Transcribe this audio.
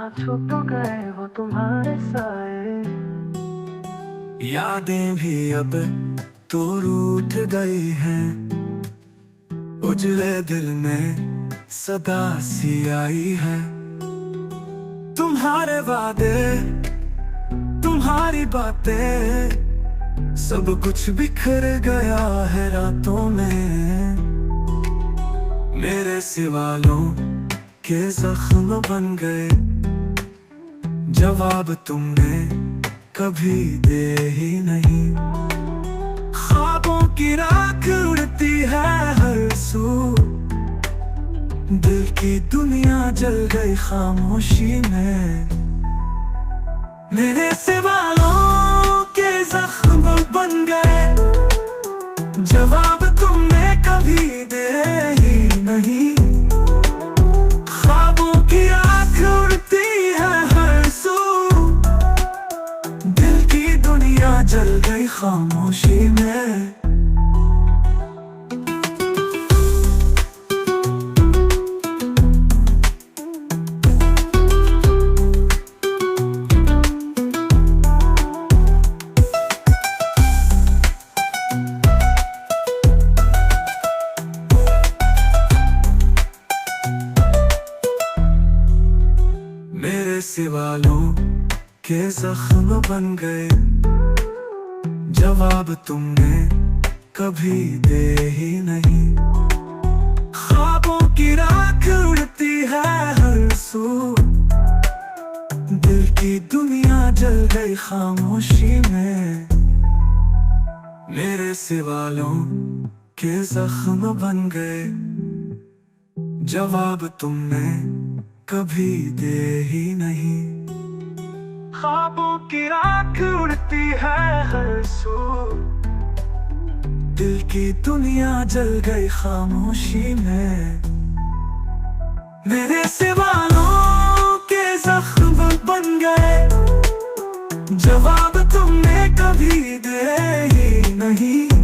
छुप गए वो तुम्हारे साए। यादें भी अब तो रूठ गई हैं, उजले दिल में सदा सी आई है। तुम्हारे वादे, तुम्हारी बातें, सब कुछ बिखर गया है रातों में। मेरे सिवालों के जख्म बन गए, जवाब तुमने कभी दे ही नहीं। ख्वाबों की राख उड़ती है हर सू, दिल की दुनिया जल गई खामोशी में। मेरे सिवालों के जख्म बन गए, जवाब तुमने कभी दे ही नहीं। ख्वाबों की आँख उड़ती है हर सू, दिल की दुनिया जल गई खामोशी में। मेरे सिवालों के जख्म बन गए, जवाब तुमने कभी दे ही नहीं। ख्वाबों की राख उड़ती है हर सू, दिल की दुनिया जल गई खामोशी में। मेरे सिवालों के जख्म बन गए, जवाब तुमने कभी दे ही नहीं। ख्वाबों की राख उड़ती है हर सू, दिल की दुनिया जल गई खामोशी में। मेरे सिवालों के जख्म बन गए, जवाब तुमने कभी दे ही नहीं।